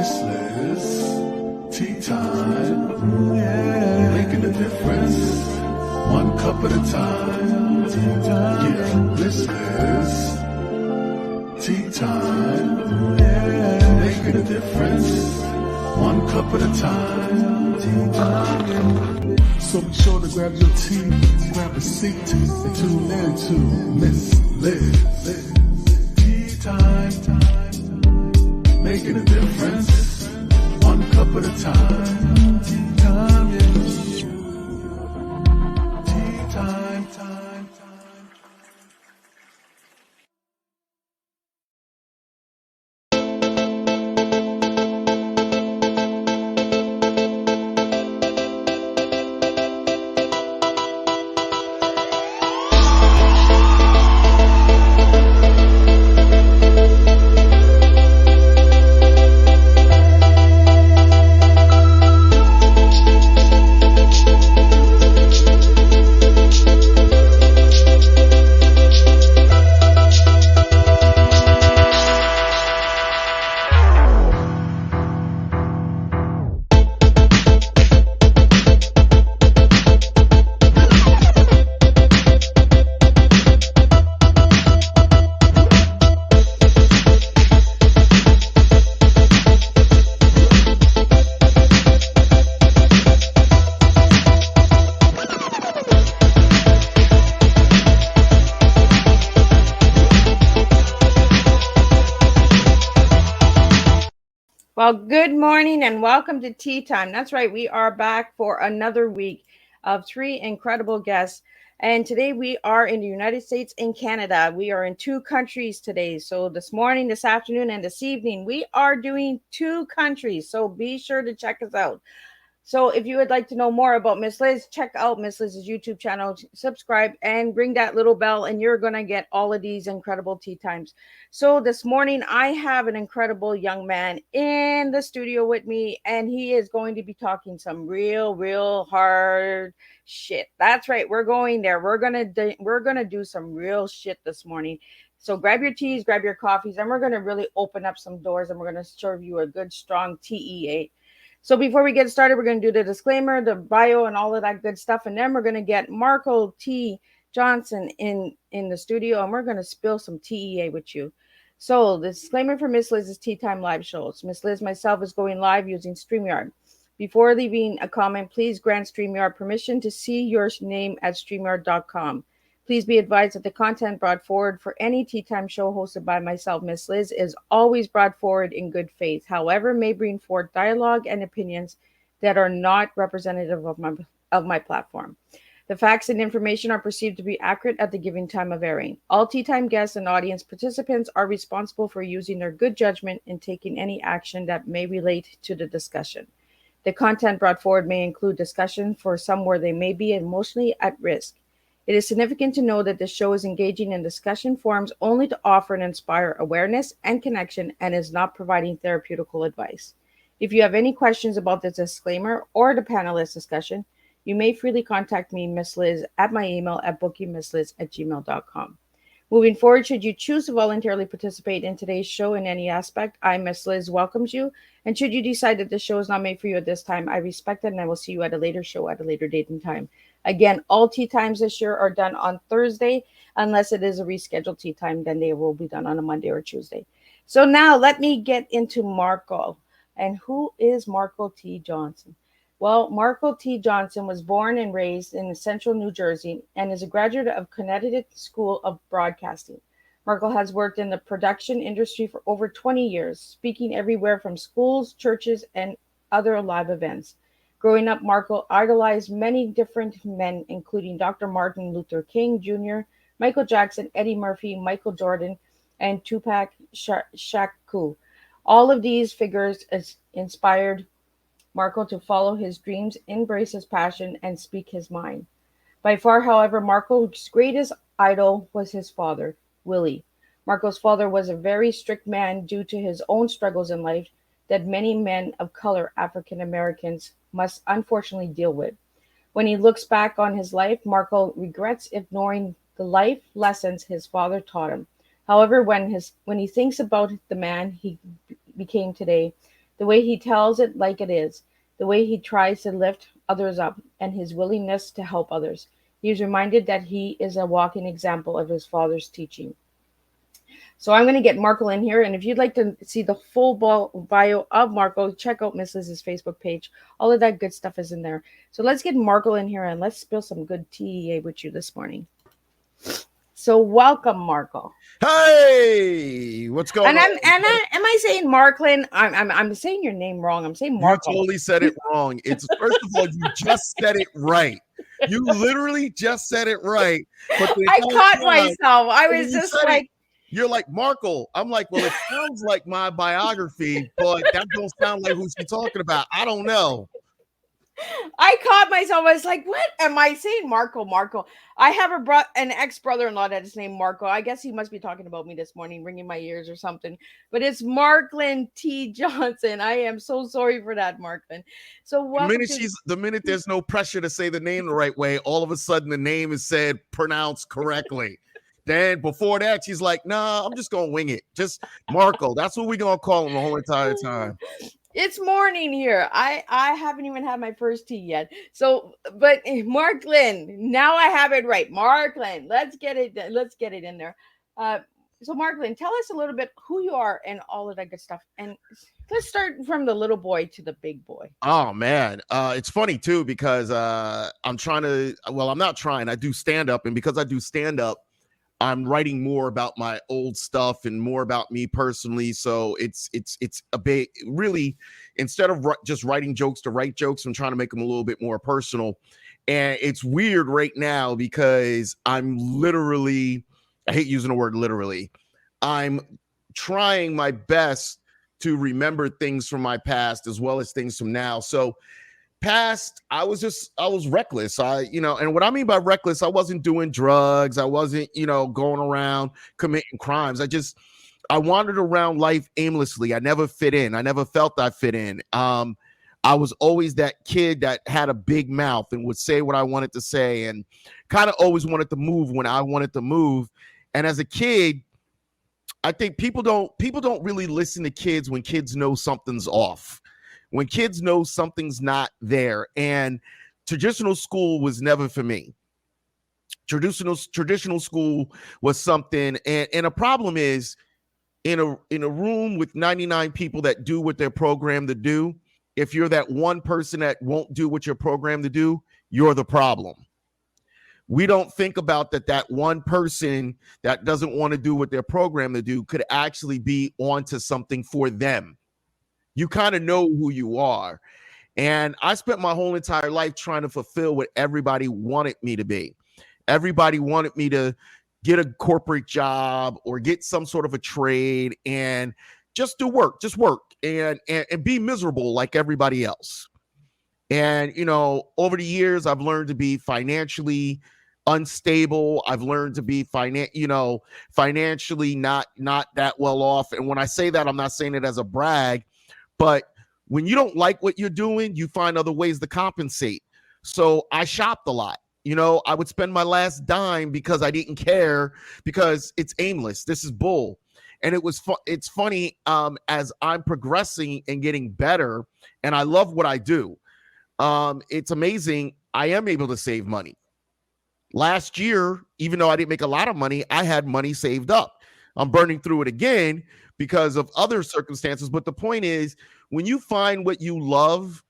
This is tea time, making a difference, one cup at a time. Yeah, this is tea time, making a difference, one cup at a time. So be sure to grab your tea, grab a seat, and tune in to Miss Liz. Tea time, making a difference, one cup at a time. Tea time, yeah. Tea time, time. Well, good morning and welcome to Tea Time. That's right, we are back for another week of three incredible guests. And today we are in the United States and Canada. We are in two countries today. So this morning, this afternoon, and this evening, we are doing two countries. So be sure to check us out. So if you would like to know more about Miss Liz, check out Miss Liz's YouTube channel, subscribe, and ring that little bell, and you're going to get all of these incredible tea times. So this morning, I have an incredible young man in the studio with me, and he is going to be talking some real hard shit. That's right. We're going there. We're gonna do some real shit this morning. So grab your teas, grab your coffees, and we're gonna really open up some doors, and we're gonna serve you a good, strong TEA. So before we get started, we're going to do the disclaimer, the bio, and all of that good stuff. And then we're going to get Marklyn T. Johnson in the studio, and we're going to spill some TEA with you. So the disclaimer for Miss Liz's Tea Time live shows. Miss Liz myself is going live using StreamYard. Before leaving a comment, please grant StreamYard permission to see your name at StreamYard.com. Please be advised that the content brought forward for any Tea Time show hosted by myself, Miss Liz, is always brought forward in good faith. However, may bring forth dialogue and opinions that are not representative of my platform. The facts and information are perceived to be accurate at the given time of airing. All Tea Time guests and audience participants are responsible for using their good judgment in taking any action that may relate to the discussion. The content brought forward may include discussion for some where they may be emotionally at risk. It is significant to know that this show is engaging in discussion forums only to offer and inspire awareness and connection and is not providing therapeutical advice. If you have any questions about this disclaimer or the panelist discussion, you may freely contact me, Miss Liz, at my email at bookingmissliz@gmail.com. Moving forward, should you choose to voluntarily participate in today's show in any aspect, I, Miss Liz, welcomes you. And should you decide that the show is not made for you at this time, I respect it and I will see you at a later show at a later date and time. Again, all tea times this year are done on Thursday, unless it is a rescheduled tea time, then they will be done on a Monday or Tuesday. So now let me get into Marklyn. And who is Marklyn T. Johnson? Well, Marklyn T. Johnson was born and raised in central New Jersey and is a graduate of Connecticut School of Broadcasting. Marklyn has worked in the production industry for over 20 years, speaking everywhere from schools, churches, and other live events. Growing up, Marklyn idolized many different men, including Dr. Martin Luther King Jr., Michael Jackson, Eddie Murphy, Michael Jordan, and Tupac Shakur. All of these figures inspired Marklyn to follow his dreams, embrace his passion, and speak his mind. By far, however, Marklyn's greatest idol was his father, Willie. Marklyn's father was a very strict man due to his own struggles in life that many men of color, African Americans, must unfortunately deal with. When he looks back on his life, Marklyn regrets ignoring the life lessons his father taught him. However, when he thinks about the man he became today, the way he tells it like it is, the way he tries to lift others up, and his willingness to help others. He is reminded that he is a walking example of his father's teaching. So I'm going to get Marco in here. And if you'd like to see the full bio of Marco, check out Miss Liz's Facebook page. All of that good stuff is in there. So let's get Marco in here and let's spill some good tea with you this morning. So welcome, Marco. Hey, what's going on? Am I saying Marklyn? I'm saying your name wrong. I'm saying Marco. You totally said it wrong. It's first of all, you just said it right. You literally just said it right. But I caught myself. I was just like, you're like Markle. I'm like, well, it sounds like my biography, but that don't sound like who she's talking about. I don't know. I caught myself. I was like, what am I saying? Marco. I have an ex-brother-in-law that is named Marco. I guess he must be talking about me this morning, ringing my ears or something. But it's Marklyn T. Johnson. I am so sorry for that, Marklyn. So the minute there's no pressure to say the name the right way, all of a sudden the name is said pronounced correctly. Then before that, she's like, nah, I'm just gonna wing it. Just Marco. That's what we're gonna call him the whole entire time. It's morning here. I haven't even had my first tea yet. So, but Marklyn, now I have it right. Marklyn, let's get it in there. So Marklyn, tell us a little bit who you are and all of that good stuff. And let's start from the little boy to the big boy. Oh man, it's funny too because I'm not trying. I do stand up, and because I do stand up, I'm writing more about my old stuff and more about me personally. So it's a bit really, instead of just writing jokes to write jokes, I'm trying to make them a little bit more personal. And it's weird right now because I'm literally, I hate using the word literally, I'm trying my best to remember things from my past as well as things from now. So past, I was reckless. And what I mean by reckless, I wasn't doing drugs. I wasn't, going around committing crimes. I wandered around life aimlessly. I never fit in. I never felt I fit in. I was always that kid that had a big mouth and would say what I wanted to say and kind of always wanted to move when I wanted to move. And as a kid, I think people don't really listen to kids when kids know something's off. When kids know something's not there. And traditional school was never for me. Traditional school was something, and a problem is in a room with 99 people that do what they're programmed to do, if you're that one person that won't do what you're programmed to do, you're the problem. We don't think about that one person that doesn't want to do what they're programmed to do could actually be onto something for them. You kind of know who you are. And I spent my whole entire life trying to fulfill what everybody wanted me to be. Everybody wanted me to get a corporate job or get some sort of a trade and just work and be miserable like everybody else. And, over the years, I've learned to be financially unstable. I've learned to be financially not that well off. And when I say that, I'm not saying it as a brag. But when you don't like what you're doing, you find other ways to compensate. So I shopped a lot. I would spend my last dime because I didn't care because it's aimless. This is bull. And it's funny as I'm progressing and getting better, and I love what I do. It's amazing. I am able to save money. Last year, even though I didn't make a lot of money, I had money saved up. I'm burning through it again because of other circumstances. But the point is, when you find what you love,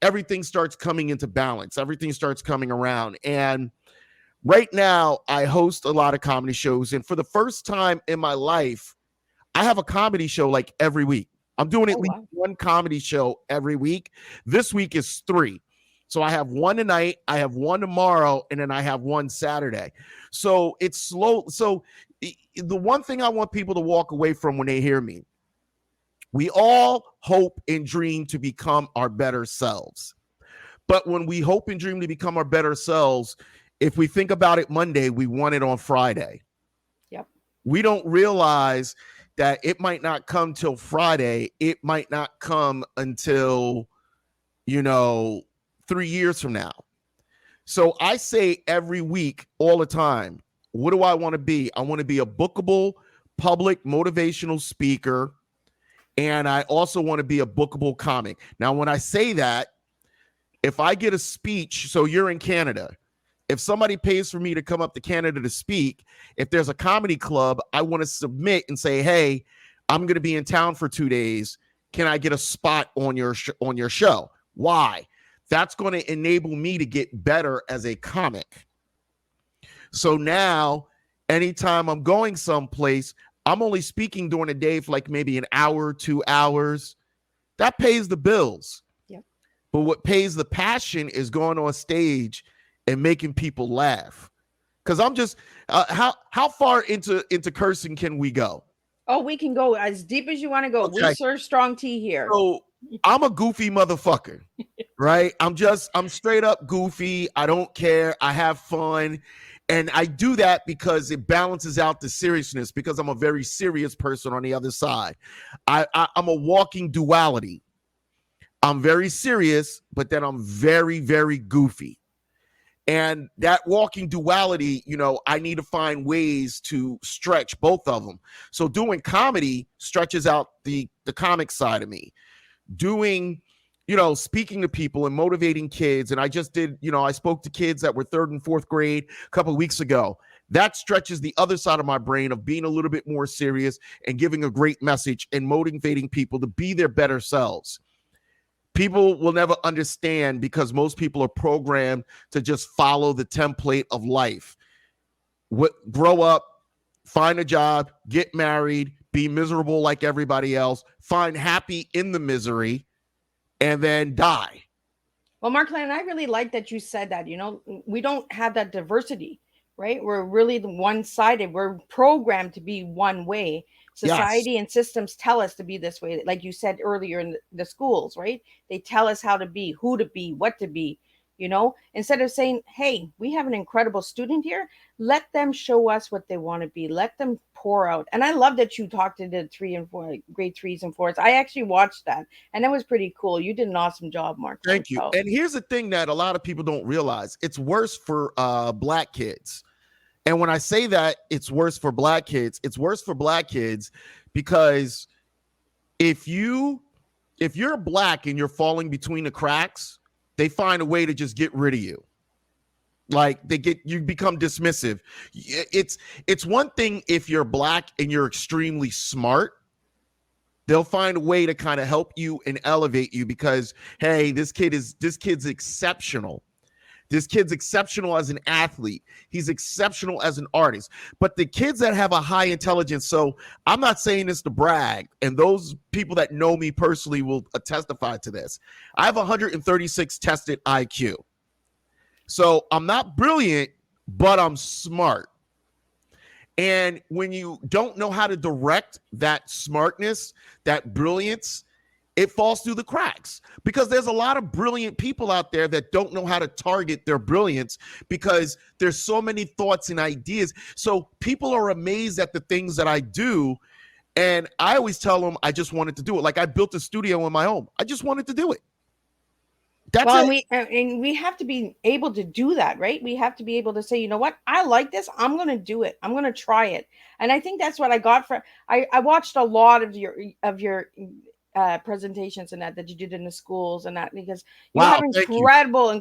everything starts coming into balance. Everything starts coming around. And right now, I host a lot of comedy shows. And for the first time in my life, I have a comedy show like every week. I'm doing at least one comedy show every week. This week is 3. So I have one tonight, I have one tomorrow, and then I have one Saturday. So it's slow. So the one thing I want people to walk away from when they hear me, we all hope and dream to become our better selves. But when we hope and dream to become our better selves, if we think about it Monday, we want it on Friday. Yep. We don't realize that it might not come till Friday. It might not come until, 3 years from now. So I say every week, all the time, what do I want to be? I want to be a bookable, public, motivational speaker. And I also want to be a bookable comic. Now, when I say that, if I get a speech, so you're in Canada, if somebody pays for me to come up to Canada to speak, if there's a comedy club, I want to submit and say, hey, I'm going to be in town for 2 days. Can I get a spot on your show? Why? That's going to enable me to get better as a comic. So now, anytime I'm going someplace, I'm only speaking during the day for like maybe an hour, 2 hours. That pays the bills. Yep. But what pays the passion is going on stage and making people laugh. Because I'm just, how far into cursing can we go? Oh, we can go as deep as you want to go. Okay. We serve strong tea here. So I'm a goofy motherfucker, right? I'm straight up goofy. I don't care. I have fun. And I do that because it balances out the seriousness, because I'm a very serious person on the other side. I'm a walking duality. I'm very serious, but then I'm very, very goofy. And that walking duality, I need to find ways to stretch both of them. So doing comedy stretches out the comic side of me. Doing, speaking to people and motivating kids. And I just did, I spoke to kids that were 3rd and 4th grade a couple of weeks ago. That stretches the other side of my brain of being a little bit more serious and giving a great message and motivating people to be their better selves. People will never understand because most people are programmed to just follow the template of life. Grow up, find a job, get married, be miserable like everybody else, find happy in the misery, and then die. Well, Marklyn, I really like that you said that. We don't have that diversity, right? We're really one-sided. We're programmed to be one way. Society Yes. and systems tell us to be this way. Like you said earlier in the schools, right? They tell us how to be, who to be, what to be, instead of saying, hey, we have an incredible student here. Let them show us what they want to be. Let them pour out. And I love that you talked to the grade 3s and 4s. I actually watched that, and that was pretty cool. You did an awesome job, Mark. Thank you. And here's the thing that a lot of people don't realize. It's worse for Black kids. And when I say that it's worse for Black kids, it's worse for Black kids because if you're Black and you're falling between the cracks, they find a way to just get rid of you. Like you become dismissive. It's one thing if you're Black and you're extremely smart. They'll find a way to kind of help you and elevate you because, hey, this kid's exceptional. This kid's exceptional as an athlete. He's exceptional as an artist. But the kids that have a high intelligence, so I'm not saying this to brag, and those people that know me personally will testify to this. I have 136 tested IQ. So I'm not brilliant, but I'm smart. And when you don't know how to direct that smartness, that brilliance, it falls through the cracks because there's a lot of brilliant people out there that don't know how to target their brilliance because there's so many thoughts and ideas. So people are amazed at the things that I do. And I always tell them I just wanted to do it. Like I built a studio in my home. I just wanted to do it. That's it. And we have to be able to do that, right? We have to be able to say, you know what? I like this. I'm going to do it. I'm going to try it. And I think that's what I got from, I watched a lot of your presentations and that you did in the schools and that, because you have incredible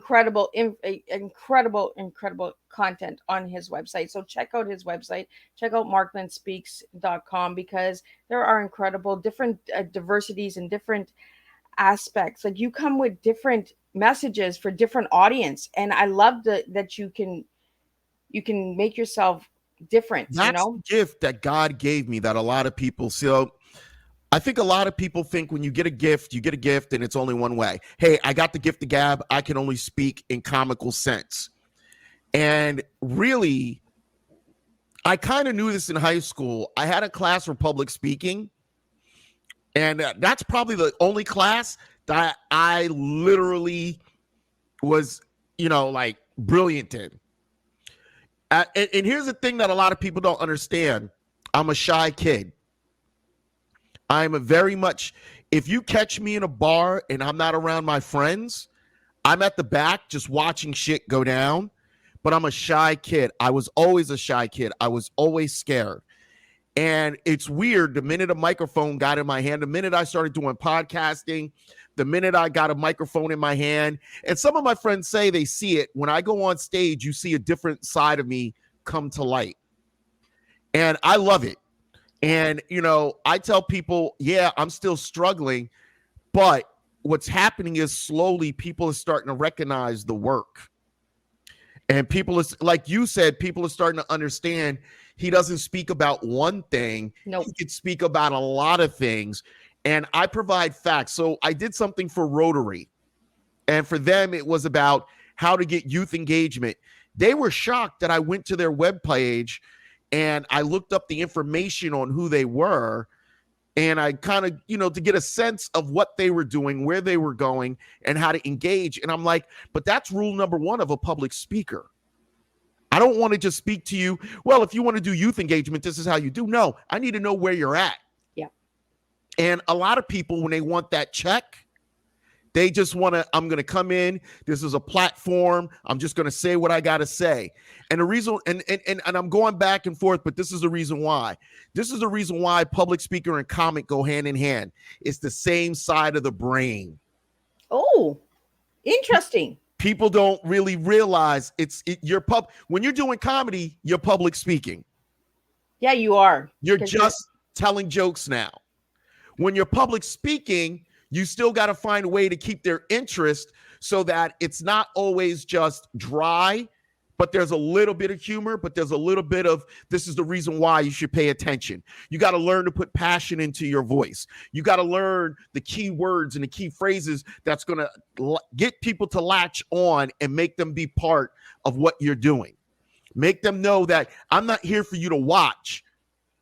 content on his website. So check out his website, check out marklynspeaks.com, because there are incredible different diversities and different aspects. Like you come with different messages for different audience. And I love that you can make yourself different. That's the gift that God gave me that a lot of people see. I think a lot of people think when you get a gift and it's only one way. Hey, I got the gift of gab. I can only speak in comical sense. And really, I kind of knew this in high school. I had a class for public speaking. And that's probably the only class that I literally was, like brilliant in. And here's the thing that a lot of people don't understand. I'm a shy kid. I'm a very much, if you catch me in a bar and I'm not around my friends, I'm at the back just watching shit go down. But I'm a shy kid. I was always a shy kid. I was always scared. And it's weird. The minute a microphone got in my hand, the minute I started doing podcasting, the minute I got a microphone in my hand, and some of my friends say they see it. When I go on stage, you see a different side of me come to light. And I love it. And, you know, I tell people, yeah, I'm still struggling, but what's happening is slowly people are starting to recognize the work. And people, is like you said, people are starting to understand he doesn't speak about one thing. Nope. He could speak about a lot of things. And I provide facts. So I did something for Rotary. And for them, it was about how to get youth engagement. They were shocked that I went to their webpage and I looked up the information on who they were. And I kind of, you know, to get a sense of what they were doing, where they were going, and how to engage. And I'm like, but that's rule number one of a public speaker. I don't want to just speak to you. Well, if you want to do youth engagement, this is how you do. No, I need to know where you're at. Yeah. And a lot of people, when they want that check, they just want to, I'm going to come in. This is a platform. I'm just going to say what I got to say. And the reason, and I'm going back and forth, but this is the reason why. This is the reason why public speaker and comic go hand in hand. It's the same side of the brain. Oh, interesting. People don't really realize when you're doing comedy, you're public speaking. Yeah, you are. You're just telling jokes now. When you're public speaking, you still got to find a way to keep their interest so that it's not always just dry, but there's a little bit of humor, but there's a little bit of, this is the reason why you should pay attention. You got to learn to put passion into your voice. You got to learn the key words and the key phrases that's going to get people to latch on and make them be part of what you're doing. Make them know that I'm not here for you to watch.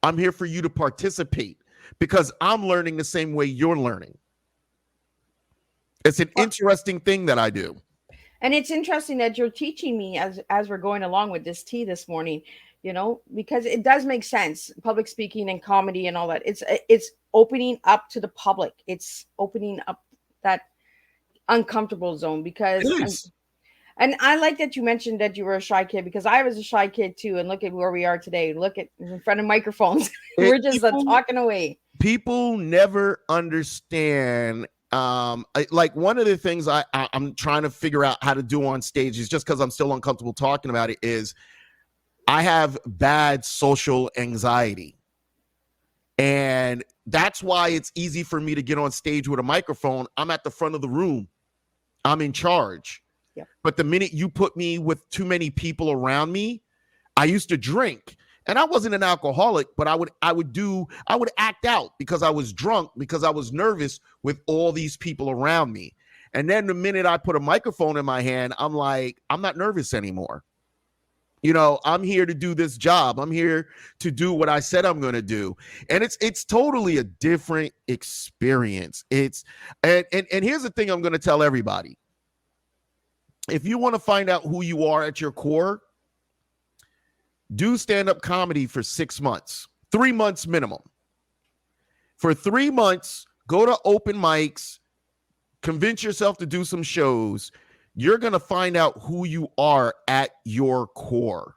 I'm here for you to participate because I'm learning the same way you're learning. It's an interesting thing that I do. And it's interesting that you're teaching me as we're going along with this tea this morning, you know, because it does make sense. Public speaking and comedy and all that. It's opening up to the public. It's opening up that uncomfortable zone because and I like that you mentioned that you were a shy kid because I was a shy kid too. And look at where we are today. Look at in front of microphones. We're just talking away. People never understand. Like one of the things I'm trying to figure out how to do on stage is just because I'm still uncomfortable talking about it is I have bad social anxiety. And that's why it's easy for me to get on stage with a microphone. I'm at the front of the room. I'm in charge. Yep. But the minute you put me with too many people around me, I used to drink. And I wasn't an alcoholic, but I would act out because I was drunk, because I was nervous with all these people around me. And then the minute I put a microphone in my hand, I'm like, I'm not nervous anymore. You know, I'm here to do this job. I'm here to do what I said I'm going to do. And it's totally a different experience. And here's the thing I'm going to tell everybody. If you want to find out who you are at your core, do stand-up comedy for 6 months, 3 months minimum. For 3 months, go to open mics, convince yourself to do some shows. You're going to find out who you are at your core.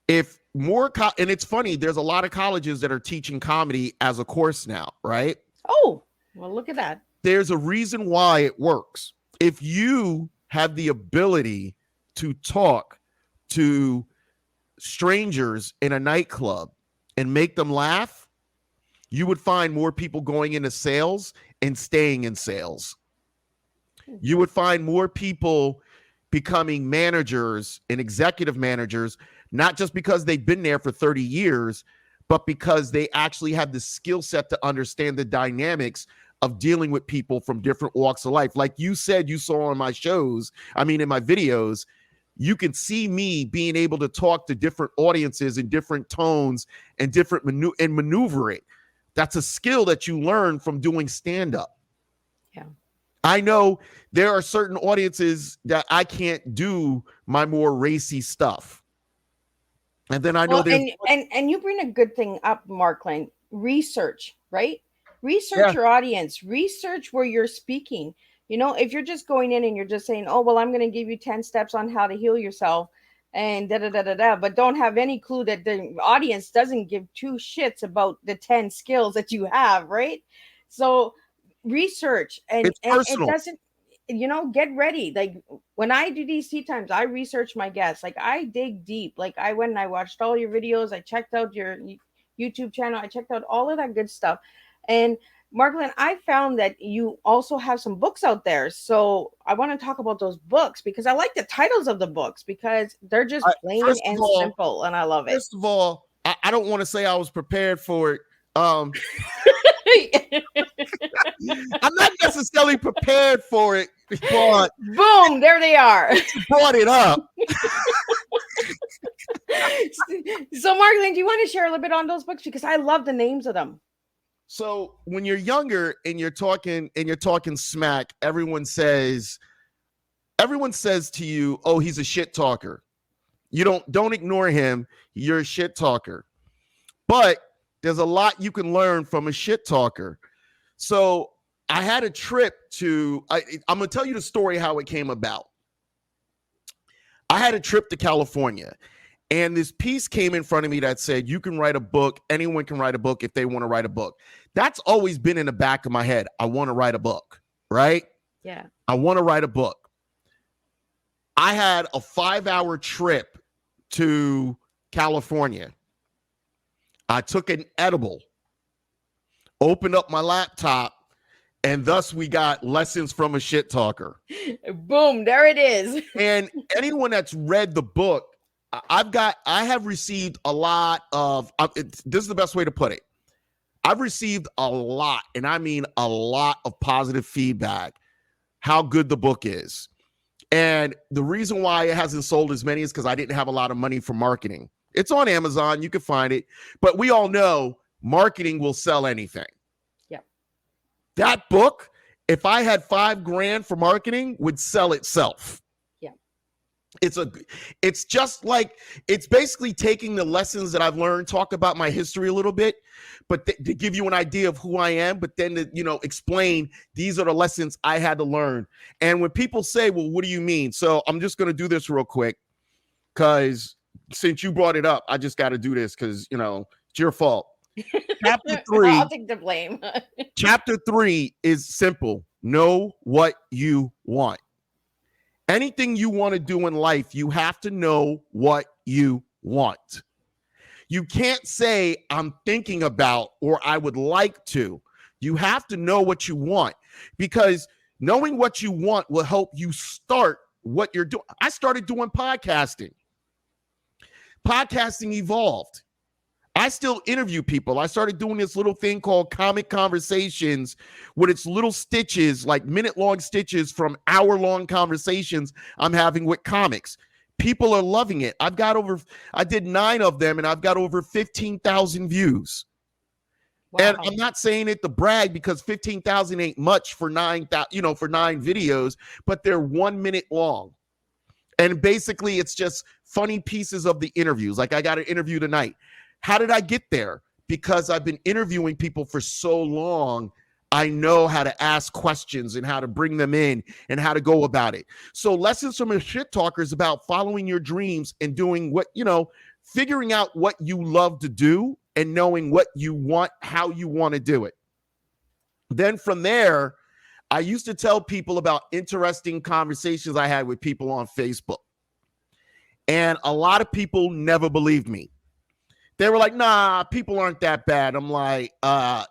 And it's funny, there's a lot of colleges that are teaching comedy as a course now, right? Oh, well, look at that. There's a reason why it works. If you have the ability to talk to strangers in a nightclub and make them laugh, you would find more people going into sales and staying in sales. You would find more people becoming managers and executive managers, not just because they've been there for 30 years, but because they actually have the skill set to understand the dynamics of dealing with people from different walks of life. Like you said, you saw on my shows, in my videos, you can see me being able to talk to different audiences in different tones and different maneuver it. That's a skill that you learn from doing stand-up. Yeah. I know there are certain audiences that I can't do my more racy stuff. And then I know and you bring a good thing up, Marklyn. Research, right? Research your audience. Research where you're speaking. You know, if you're just going in and you're just saying, oh, well, I'm going to give you 10 steps on how to heal yourself. and da da da da da, but don't have any clue that the audience doesn't give two shits about the 10 skills that you have, right? So research, It's and it personal. doesn't, get ready. Like when I do these tea times, I research my guests. Like I dig deep. Like I went and I watched all your videos. I checked out your YouTube channel. I checked out all of that good stuff. And Marklyn, I found that you also have some books out there. So I want to talk about those books because I like the titles of the books because they're just plain First of and all, simple, and I love it. I don't want to say I was prepared for it. I'm not necessarily prepared for it, but Boom, there they are. you brought it up. So Marklyn, do you want to share a little bit on those books? Because I love the names of them. So when you're younger and you're talking smack, everyone says to you, "Oh, he's a shit talker." You don't ignore him. You're a shit talker. But there's a lot you can learn from a shit talker. So I had a trip to, I'm going to tell you the story how it came about. I had a trip to California, and this piece came in front of me that said, you can write a book. Anyone can write a book if they want to write a book. That's always been in the back of my head. I want to write a book, right? Yeah. I want to write a book. I had a 5-hour trip to California. I took an edible, opened up my laptop, and thus we got Lessons from a Shit Talker. Boom, there it is. And anyone that's read the book, I have received a lot of, this is the best way to put it. I've received a lot, and I mean a lot of positive feedback, how good the book is. And the reason why it hasn't sold as many is because I didn't have a lot of money for marketing. It's on Amazon. You can find it. But we all know marketing will sell anything. Yeah. That book, if I had $5,000 for marketing, would sell itself. Yeah. It's just like, it's basically taking the lessons that I've learned, talk about my history a little bit, but to give you an idea of who I am, but then to, explain these are the lessons I had to learn. And when people say, well, what do you mean? So I'm just going to do this real quick because since you brought it up, I just got to do this because, it's your fault. Chapter 3. I'll take the blame. Chapter 3 is simple. Know what you want. Anything you want to do in life, you have to know what you want. You can't say, I'm thinking about, or I would like to. You have to know what you want, because knowing what you want will help you start what you're doing. I started doing podcasting. Podcasting evolved. I still interview people. I started doing this little thing called Comic Conversations with its little stitches, like minute-long stitches from hour-long conversations I'm having with comics. People are loving it. I did 9 of them, and I've got over 15,000 views. Wow. And I'm not saying it to brag, because 15,000 ain't much for 9,000, for 9 videos, but they're 1 minute long. And basically it's just funny pieces of the interviews. Like I got an interview tonight. How did I get there? Because I've been interviewing people for so long. I know how to ask questions and how to bring them in and how to go about it. So Lessons from a Shit Talker is about following your dreams and doing what, figuring out what you love to do and knowing what you want, how you want to do it. Then from there, I used to tell people about interesting conversations I had with people on Facebook. And a lot of people never believed me. They were like, nah, people aren't that bad. I'm like,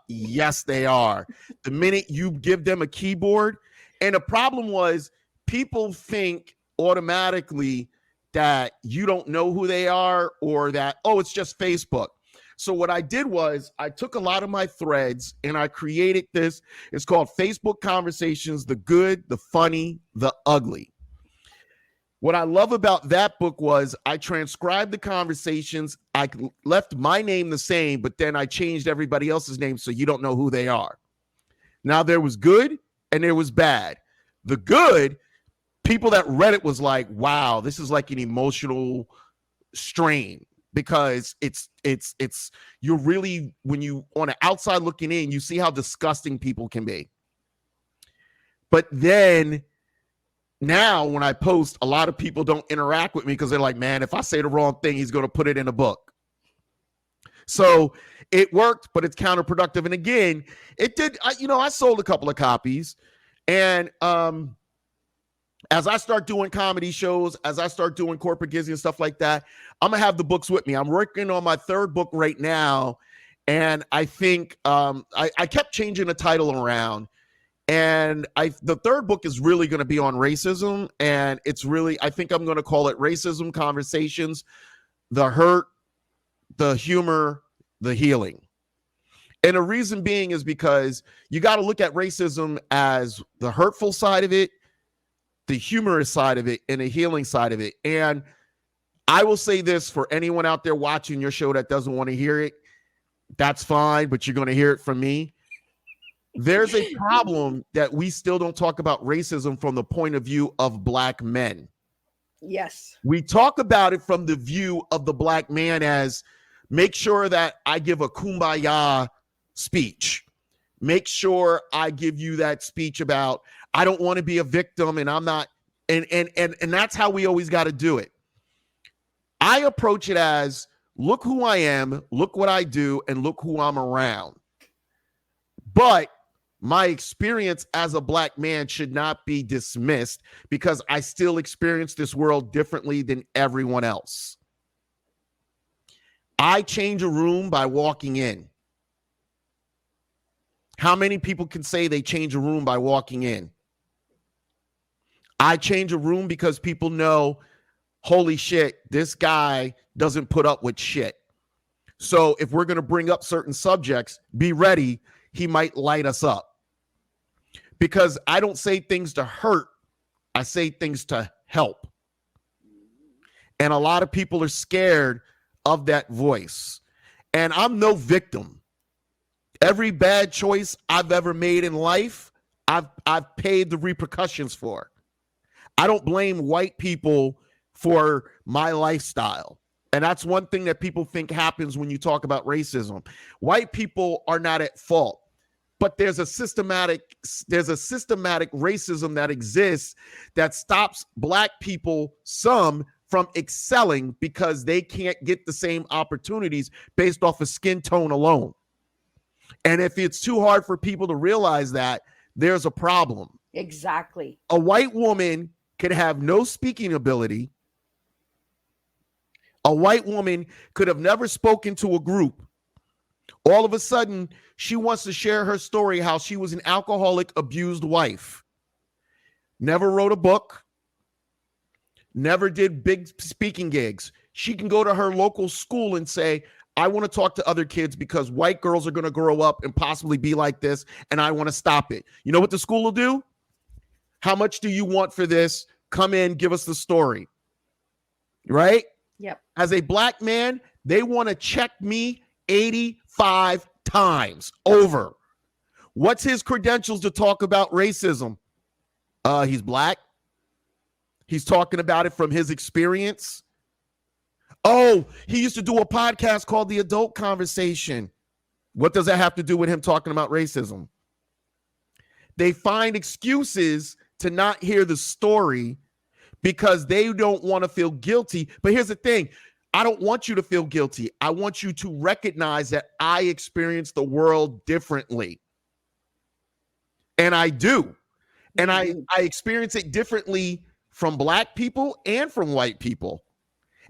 yes, they are. The minute you give them a keyboard. And the problem was, people think automatically that you don't know who they are, or that, oh, it's just Facebook. So what I did was I took a lot of my threads and I created this. It's called Facebook Conversations, the Good, the Funny, the Ugly. What I love about that book was I transcribed the conversations. I left my name the same, but then I changed everybody else's name so you don't know who they are. Now, there was good and there was bad. The good, people that read it was like, wow, this is like an emotional strain, because it's you're really, when you on the outside looking in, you see how disgusting people can be. But then Now, when I post, a lot of people don't interact with me because they're like, man, if I say the wrong thing, he's going to put it in a book. So it worked, but it's counterproductive. And again, it did, I sold a couple of copies. And as I start doing comedy shows, as I start doing corporate gigs and stuff like that, I'm going to have the books with me. I'm working on my third book right now. And I think I kept changing the title around. And the third book is really going to be on racism. And it's really, I think I'm going to call it Racism Conversations, the Hurt, the Humor, the Healing. And the reason being is because you got to look at racism as the hurtful side of it, the humorous side of it, and the healing side of it. And I will say this for anyone out there watching your show that doesn't want to hear it, that's fine, but you're going to hear it from me. There's a problem that we still don't talk about racism from the point of view of Black men. Yes. We talk about it from the view of the Black man as make sure that I give a kumbaya speech. Make sure I give you that speech about I don't want to be a victim and I'm not, and that's how we always got to do it. I approach it as look who I am, look what I do, and look who I'm around. But my experience as a Black man should not be dismissed because I still experience this world differently than everyone else. I change a room by walking in. How many people can say they change a room by walking in? I change a room because people know, holy shit, this guy doesn't put up with shit. So if we're going to bring up certain subjects, be ready. He might light us up. Because I don't say things to hurt. I say things to help. And a lot of people are scared of that voice. And I'm no victim. Every bad choice I've ever made in life, I've paid the repercussions for. I don't blame white people for my lifestyle. And that's one thing that people think happens when you talk about racism. White people are not at fault. But there's a systematic racism that exists that stops Black people, some, from excelling because they can't get the same opportunities based off of skin tone alone. And if it's too hard for people to realize that, there's a problem. Exactly. A white woman could have no speaking ability. A white woman could have never spoken to a group. All of a sudden, she wants to share her story, how she was an alcoholic, abused wife. Never wrote a book. Never did big speaking gigs. She can go to her local school and say, I want to talk to other kids because white girls are going to grow up and possibly be like this, and I want to stop it. You know what the school will do? How much do you want for this? Come in, give us the story. Right? Yep. As a Black man, they want to check me 85 times over. What's his credentials to talk about racism? He's Black. He's talking about it from his experience. Oh, he used to do a podcast called The Adult Conversation. What does that have to do with him talking about racism? They find excuses to not hear the story because they don't want to feel guilty. But here's the thing. I don't want you to feel guilty. I want you to recognize that I experience the world differently. And I do. And I experience it differently from Black people and from white people.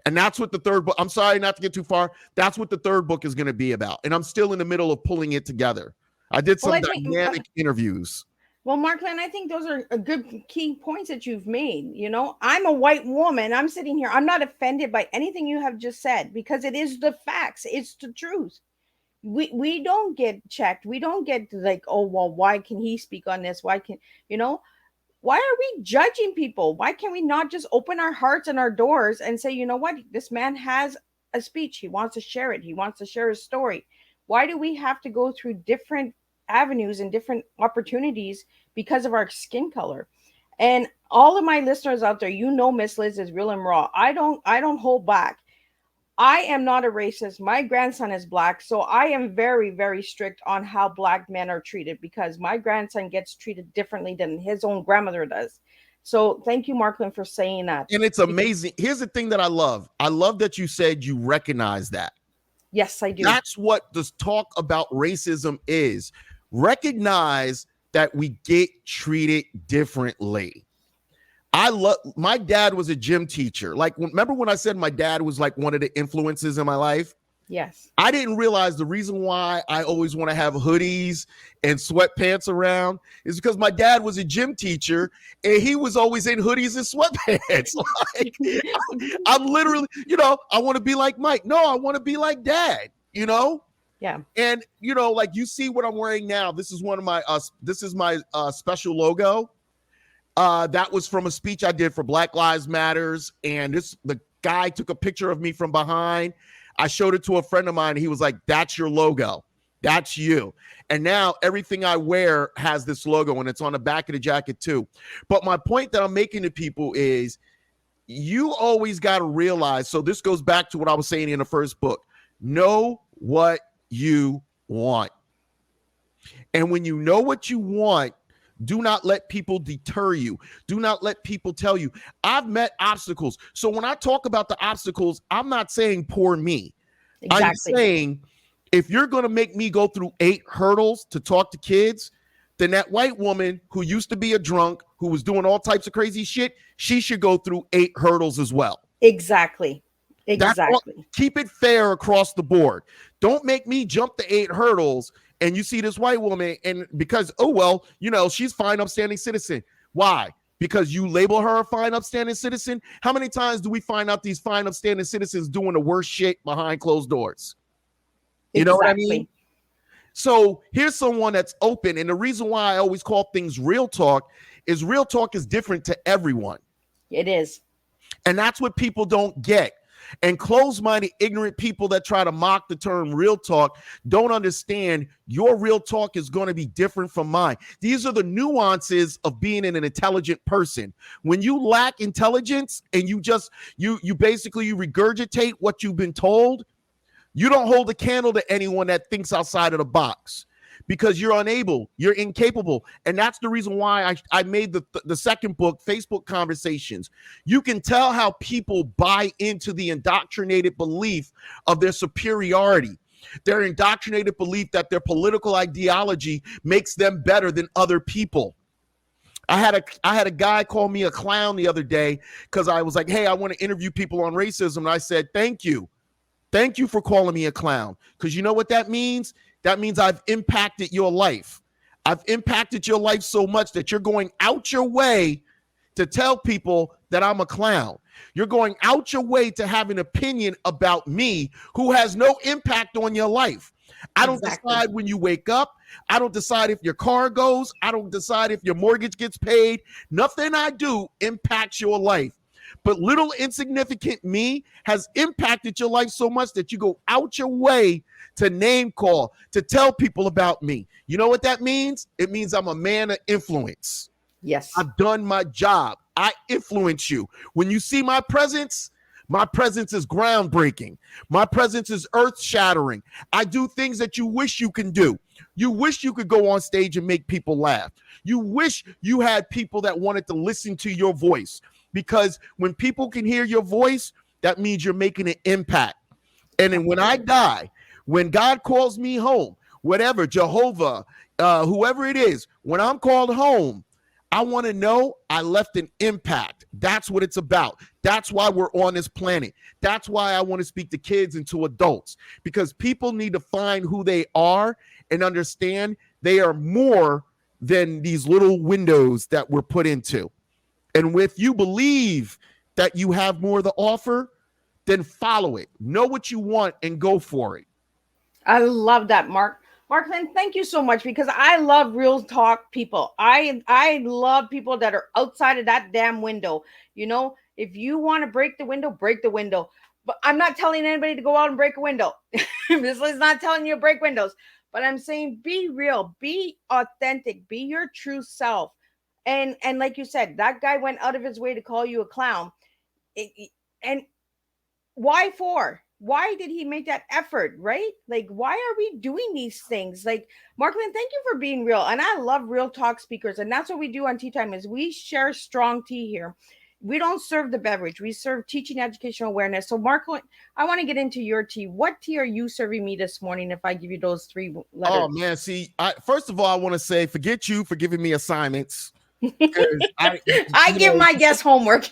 And that's what the third book, I'm sorry not to get too far. That's what the third book is going to be about. And I'm still in the middle of pulling it together. I did some dynamic interviews. Well, Marklyn, I think those are a good key points that you've made. You know, I'm a white woman. I'm sitting here. I'm not offended by anything you have just said because it is the facts. It's the truth. We don't get checked. We don't get like, oh, well, why can he speak on this? Why can, why are we judging people? Why can't we not just open our hearts and our doors and say, you know what, this man has a speech. He wants to share it. He wants to share his story. Why do we have to go through different avenues and different opportunities because of our skin color? And all of my listeners out there, Miss Liz is real and raw. I don't hold back. I am not a racist. My grandson is Black, so I am very, very strict on how Black men are treated because my grandson gets treated differently than his own grandmother does. So thank you, Marklyn, for saying that. And it's amazing. Here's the thing that I love. I love that you said you recognize that. Yes, I do. That's what this talk about racism is. Recognize that we get treated differently. My dad was a gym teacher. Like, remember when I said my dad was like one of the influences in my life? Yes. I didn't realize the reason why I always want to have hoodies and sweatpants around is because my dad was a gym teacher and he was always in hoodies and sweatpants. Like, I'm literally, I want to be like Mike. No, I want to be like Dad, Yeah. And, like you see what I'm wearing now. This is my special logo. That was from a speech I did for Black Lives Matters. And the guy took a picture of me from behind. I showed it to a friend of mine. And he was like, that's your logo. That's you. And now everything I wear has this logo and it's on the back of the jacket too. But my point that I'm making to people is you always got to realize. So this goes back to what I was saying in the first book. Know what you want. And when you know what you want, do not let people deter you. Do not let people tell you. I've met obstacles. So when I talk about the obstacles, I'm not saying poor me. Exactly. I'm saying if you're going to make me go through 8 hurdles to talk to kids, then that white woman who used to be a drunk, who was doing all types of crazy shit, she should go through 8 hurdles as well. Exactly. Keep it fair across the board. Don't make me jump the 8 hurdles and you see this white woman and because, she's fine, upstanding citizen. Why? Because you label her a fine, upstanding citizen? How many times do we find out these fine, upstanding citizens doing the worst shit behind closed doors? You know what I mean? So here's someone that's open. And the reason why I always call things real talk is different to everyone. It is. And that's what people don't get. And closed-minded, ignorant people that try to mock the term real talk don't understand your real talk is going to be different from mine. These are the nuances of being an intelligent person. When you lack intelligence and you basically regurgitate what you've been told, you don't hold a candle to anyone that thinks outside of the box. Because you're unable, you're incapable. And that's the reason why I made the second book, Facebook Conversations. You can tell how people buy into the indoctrinated belief of their superiority, their indoctrinated belief that their political ideology makes them better than other people. I had a guy call me a clown the other day because I was like, hey, I want to interview people on racism. And I said, thank you. Thank you for calling me a clown. Because you know what that means? That means I've impacted your life. I've impacted your life so much that you're going out your way to tell people that I'm a clown. You're going out your way to have an opinion about me who has no impact on your life. I don't decide when you wake up. I don't decide if your car goes. I don't decide if your mortgage gets paid. Nothing I do impacts your life. But little insignificant me has impacted your life so much that you go out your way to name call, to tell people about me. You know what that means? It means I'm a man of influence. Yes. I've done my job. I influence you. When you see my presence is groundbreaking. My presence is earth-shattering. I do things that you wish you can do. You wish you could go on stage and make people laugh. You wish you had people that wanted to listen to your voice. Because when people can hear your voice, that means you're making an impact. And then when I die, when God calls me home, whatever, Jehovah, whoever it is, when I'm called home, I want to know I left an impact. That's what it's about. That's why we're on this planet. That's why I want to speak to kids and to adults, because people need to find who they are and understand they are more than these little windows that we're put into. And if you believe that you have more to offer, then follow it. Know what you want and go for it. I love that, Mark. Marklyn, thank you so much, because I love real talk people. I love people that are outside of that damn window. If you want to break the window, break the window. But I'm not telling anybody to go out and break a window. This is not telling you to break windows. But I'm saying be real, be authentic, be your true self. And like you said, that guy went out of his way to call you a clown. And why for? why did he make that effort, right? Like, why are we doing these things? Like, Marklyn, thank you for being real. And I love real talk speakers. And that's what we do on Tea Time is we share strong tea here. We don't serve the beverage. We serve teaching, educational awareness. So, Marklyn, I want to get into your tea. What tea are you serving me this morning if I give you those three letters? Oh man, see, first of all, I want to say forget you for giving me assignments. I give my guests homework.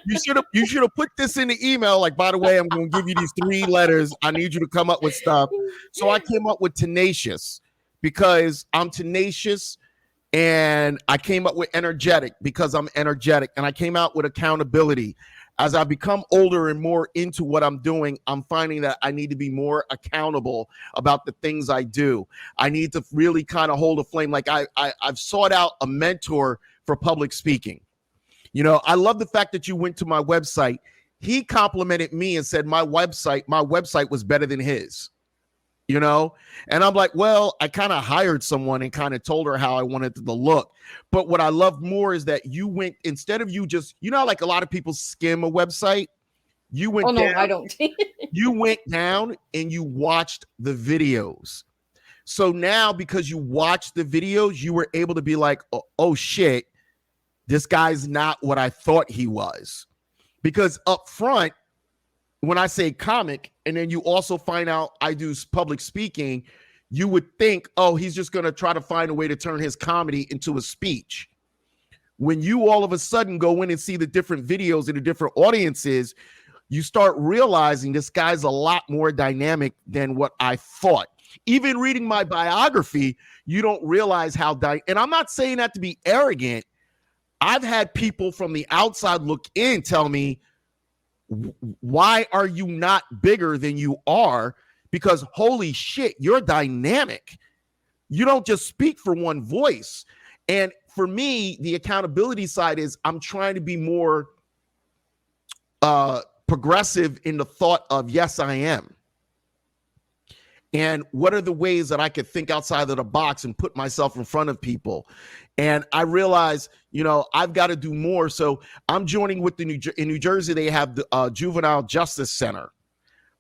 You should have put this in the email. Like, by the way, I'm going to give you these 3 letters. I need you to come up with stuff. So I came up with tenacious because I'm tenacious, and I came up with energetic because I'm energetic, and I came out with accountability. As I become older and more into what I'm doing, I'm finding that I need to be more accountable about the things I do. I need to really kind of hold a flame. Like I've sought out a mentor for public speaking. You know, I love the fact that you went to my website. He complimented me and said my website was better than his, you know? And I'm like, well, I kind of hired someone and kind of told her how I wanted it to look. But what I love more is that you went, instead of you just, you know, like a lot of people skim a website, you went no, down, I don't. you went down and you watched the videos. So now because you watched the videos, you were able to be like, oh shit, this guy's not what I thought he was. Because up front, when I say comic, and then you also find out I do public speaking, you would think, oh, he's just going to try to find a way to turn his comedy into a speech. When you all of a sudden go in and see the different videos and the different audiences, you start realizing this guy's a lot more dynamic than what I thought. Even reading my biography, you don't realize how, and I'm not saying that to be arrogant. I've had people from the outside look in tell me, why are you not bigger than you are? Because holy shit, you're dynamic. You don't just speak for one voice. And for me, the accountability side is I'm trying to be more progressive in the thought of, yes, I am. And what are the ways that I could think outside of the box and put myself in front of people? And I realize, you know, I've got to do more. So I'm joining with in New Jersey, they have the Juvenile Justice Center.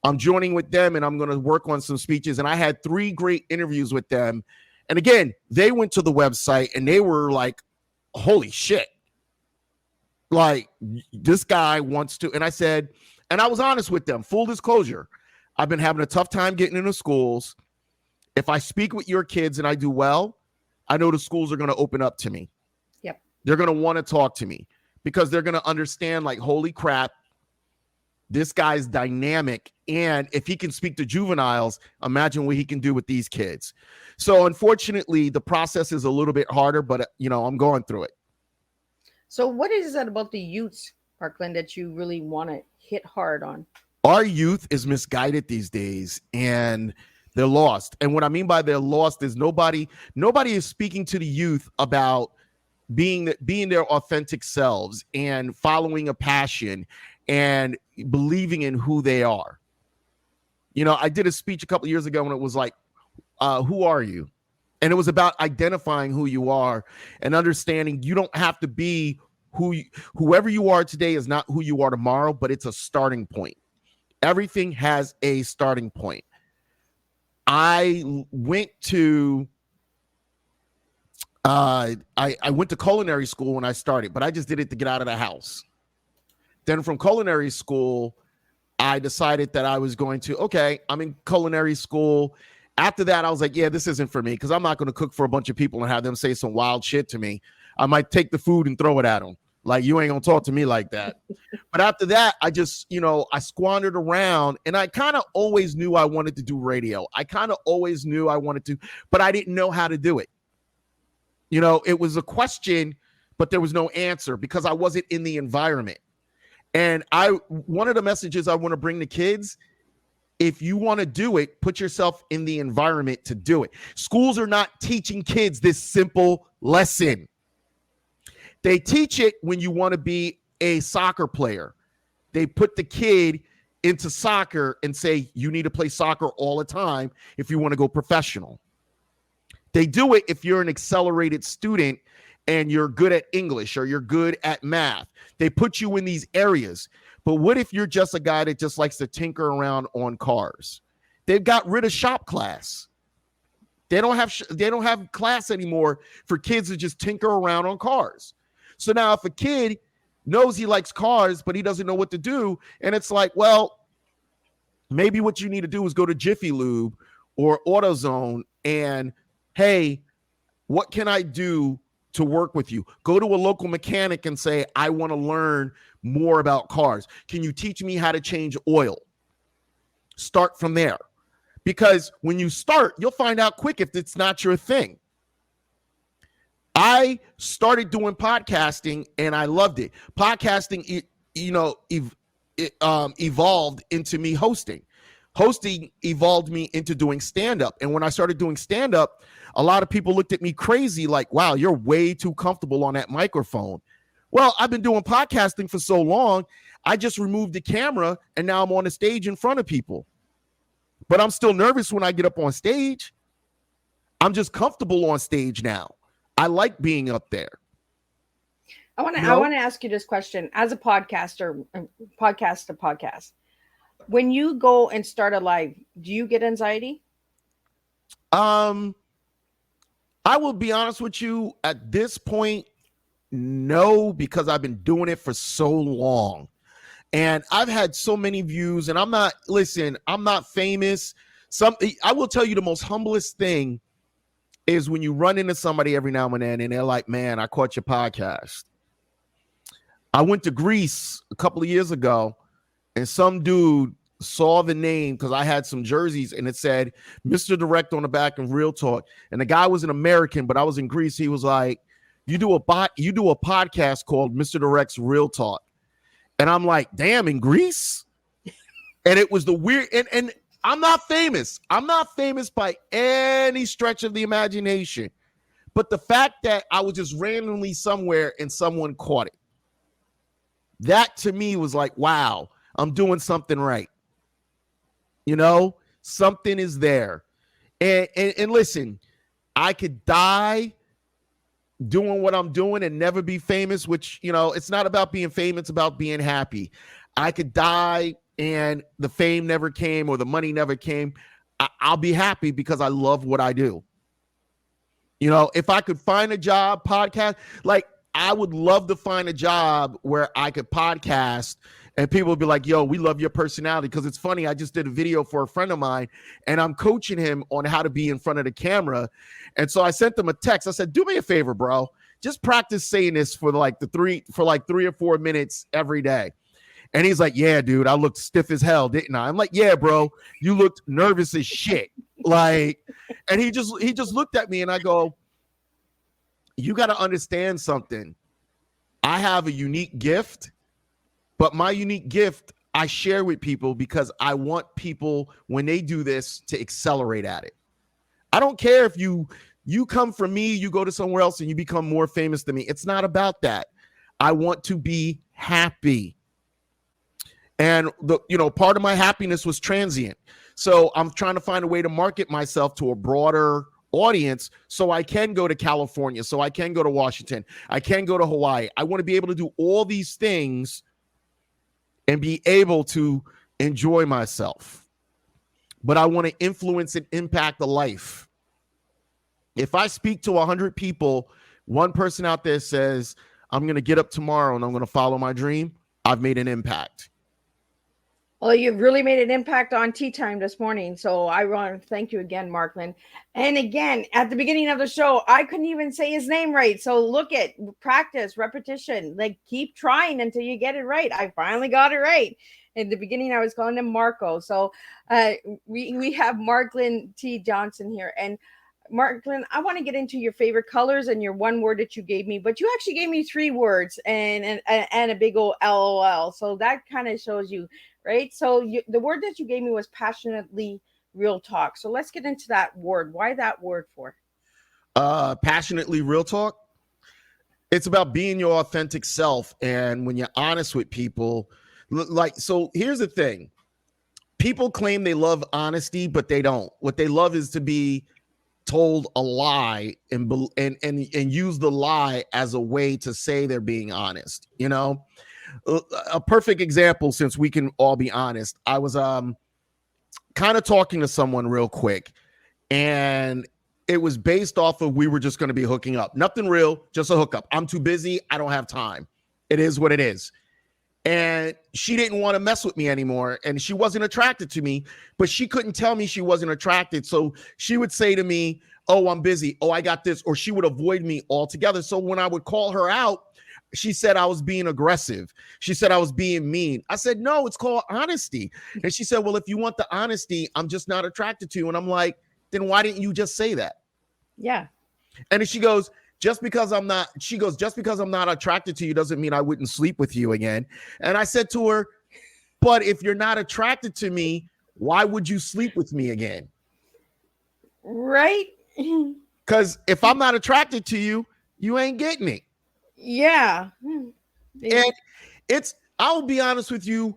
I'm joining with them and I'm going to work on some speeches. And I had 3 great interviews with them. And again, they went to the website and they were like, holy shit. Like, this guy wants to. And I said, and I was honest with them, full disclosure. I've been having a tough time getting into schools. If I speak with your kids and I do well, I know the schools are going to open up to me. Yep. They're going to want to talk to me because they're going to understand, like, holy crap, this guy's dynamic. And if he can speak to juveniles, imagine what he can do with these kids. So unfortunately, the process is a little bit harder, but, you know, I'm going through it. So what is that about the youths, Marklyn, that you really want to hit hard on? Our youth is misguided these days and they're lost. And what I mean by they're lost is nobody is speaking to the youth about being their authentic selves and following a passion and believing in who they are. You know, I did a speech a couple of years ago and it was like, who are you? And it was about identifying who you are and understanding you don't have to be whoever you are today is not who you are tomorrow, but it's a starting point. Everything has a starting point. I went to I went to culinary school when I started, but I just did it to get out of the house. Then from culinary school, I decided that I was going to, okay, I'm in culinary school. After that, I was like, yeah, this isn't for me because I'm not going to cook for a bunch of people and have them say some wild shit to me. I might take the food and throw it at them. Like, you ain't gonna talk to me like that. But after that, I just, you know, I squandered around and I kind of always knew I wanted to do radio. I kind of always knew I wanted to, but I didn't know how to do it. You know, it was a question, but there was no answer because I wasn't in the environment. And one of the messages I want to bring to kids, if you want to do it, put yourself in the environment to do it. Schools are not teaching kids this simple lesson. They teach it when you want to be a soccer player. They put the kid into soccer and say, you need to play soccer all the time if you want to go professional. They do it if you're an accelerated student and you're good at English or you're good at math. They put you in these areas. But what if you're just a guy that just likes to tinker around on cars? They've got rid of shop class. They don't have class anymore for kids to just tinker around on cars. So now if a kid knows he likes cars, but he doesn't know what to do, and it's like, well, maybe what you need to do is go to Jiffy Lube or AutoZone and, hey, what can I do to work with you? Go to a local mechanic and say, I want to learn more about cars. Can you teach me how to change oil? Start from there. Because when you start, you'll find out quick if it's not your thing. I started doing podcasting and I loved it. Podcasting, evolved into me hosting. Hosting evolved me into doing stand-up. And when I started doing stand-up, a lot of people looked at me crazy like, wow, you're way too comfortable on that microphone. Well, I've been doing podcasting for so long, I just removed the camera and now I'm on the stage in front of people. But I'm still nervous when I get up on stage. I'm just comfortable on stage now. I like being up there. I want to ask you this question as a podcaster, podcast. When you go and start a live, do you get anxiety? I will be honest with you. At this point, no, because I've been doing it for so long. And I've had so many views, and I'm not famous. I will tell you the most humblest thing is when you run into somebody every now and then and they're like, man, I caught your podcast. I went to Greece a couple of years ago and some dude saw the name because I had some jerseys and it said Mr. Direct on the back and Real Talk. And the guy was an American, but I was in Greece. He was like, you do a podcast called Mr. Direct's Real Talk. And I'm like, damn, in Greece? And it was the weird, and I'm not famous. I'm not famous by any stretch of the imagination. But the fact that I was just randomly somewhere and someone caught it, that to me was like, wow, I'm doing something right. You know, something is there. And listen, I could die doing what I'm doing and never be famous, which, it's not about being famous, it's about being happy. I could die and the fame never came or the money never came. I'll be happy because I love what I do. If I could find a job, podcast, like I would love to find a job where I could podcast and people would be like, yo, we love your personality. Because it's funny, I just did a video for a friend of mine and I'm coaching him on how to be in front of the camera. And so I sent them a text. I said, do me a favor, bro. Just practice saying this for 3 or 4 minutes every day. And he's like, yeah, dude, I looked stiff as hell, didn't I? I'm like, yeah, bro, you looked nervous as shit. And he just looked at me and I go, you got to understand something. I have a unique gift, but my unique gift I share with people because I want people, when they do this, to accelerate at it. I don't care if you come from me, you go to somewhere else and you become more famous than me. It's not about that. I want to be happy. And part of my happiness was transient. So I'm trying to find a way to market myself to a broader audience so I can go to California, so I can go to Washington, I can go to Hawaii. I want to be able to do all these things and be able to enjoy myself. But I want to influence and impact a life. If I speak to 100 people, one person out there says, I'm going to get up tomorrow and I'm going to follow my dream, I've made an impact. Well, you've really made an impact on Teatime this morning. So I want to thank you again, Marklyn. And again, at the beginning of the show, I couldn't even say his name right. So look at practice, repetition, keep trying until you get it right. I finally got it right. In the beginning, I was calling him Marco. So we have Marklyn T. Johnson here. And Marklyn, I want to get into your favorite colors and your one word that you gave me, but you actually gave me 3 words and a big old LOL. So that kind of shows you, right? So the word that you gave me was passionately real talk. So let's get into that word. Why that word for? Passionately real talk. It's about being your authentic self. And when you're honest with people, so here's the thing. People claim they love honesty, but they don't. What they love is to be told a lie and use the lie as a way to say they're being honest. A perfect example, since we can all be honest. I was kind of talking to someone real quick, and it was based off of we were just going to be hooking up. Nothing real, just a hookup. I'm too busy. I don't have time. It is what it is. And she didn't want to mess with me anymore, and she wasn't attracted to me, but she couldn't tell me she wasn't attracted. So she would say to me, oh, I'm busy. Oh, I got this. Or she would avoid me altogether. So when I would call her out, she said I was being aggressive. She said I was being mean. I said, no, it's called honesty. And she said, well, if you want the honesty, I'm just not attracted to you. And I'm like, then why didn't you just say that? Yeah. And then she goes, just because I'm not attracted to you doesn't mean I wouldn't sleep with you again. And I said to her, but if you're not attracted to me, why would you sleep with me again? Right. Because if I'm not attracted to you, you ain't getting it. Yeah. And I'll be honest with you,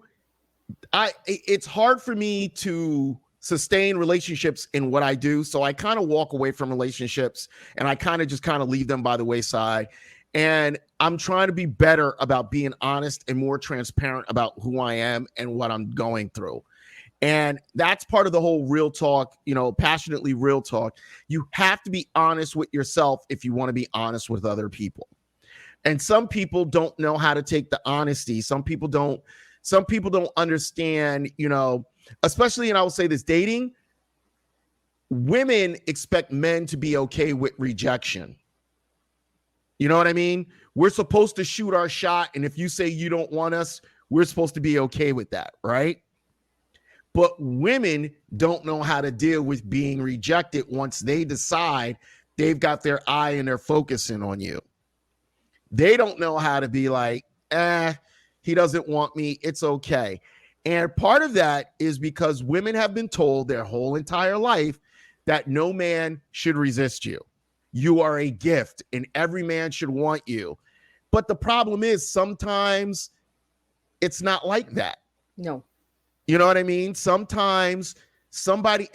it's hard for me to sustain relationships in what I do. So I kind of walk away from relationships, and I kind of leave them by the wayside. And I'm trying to be better about being honest and more transparent about who I am and what I'm going through. And that's part of the whole real talk, passionately real talk. You have to be honest with yourself if you want to be honest with other people. And some people don't know how to take the honesty. Some people don't understand, especially, and I will say this, dating, women expect men to be okay with rejection. You know what I mean? We're supposed to shoot our shot. And if you say you don't want us, we're supposed to be okay with that, right? But women don't know how to deal with being rejected once they decide they've got their eye and they're focusing on you. They don't know how to be like, he doesn't want me. It's okay. And part of that is because women have been told their whole entire life that no man should resist you. You are a gift and every man should want you. But the problem is sometimes it's not like that. No. You know what I mean? Sometimes somebody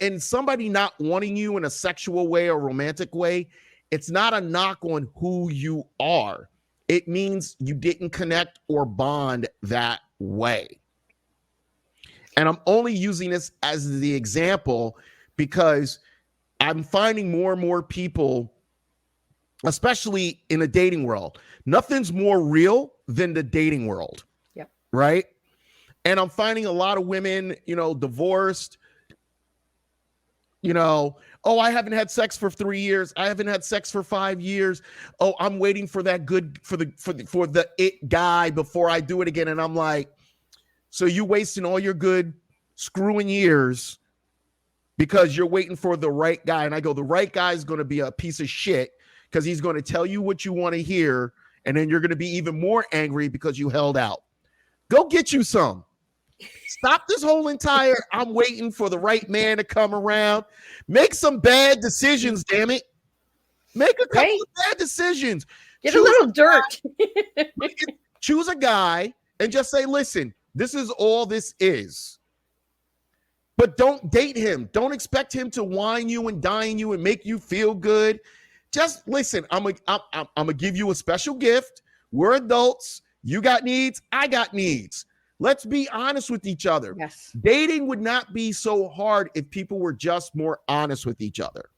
not wanting you in a sexual way or romantic way, it's not a knock on who you are. It means you didn't connect or bond that way. And I'm only using this as the example because I'm finding more and more people, especially in the dating world, nothing's more real than the dating world. Yep. Right? And I'm finding a lot of women, divorced, oh, I haven't had sex for 3 years. I haven't had sex for 5 years. Oh, I'm waiting for that for the it guy before I do it again. And I'm like, so you wasting all your good screwing years because you're waiting for the right guy. And I go, the right guy is going to be a piece of shit because he's going to tell you what you want to hear. And then you're going to be even more angry because you held out. Go get you some. Stop this whole entire I'm waiting for the right man to come around. Make some bad decisions, damn it. Make a couple of bad decisions. Get a little dirt. Choose a guy and just say, listen, this is all this is. But don't date him. Don't expect him to wine you and dine you and make you feel good. Just listen, I'm gonna give you a special gift. We're adults. You got needs. I got needs. Let's be honest with each other. Yes. Dating would not be so hard if people were just more honest with each other.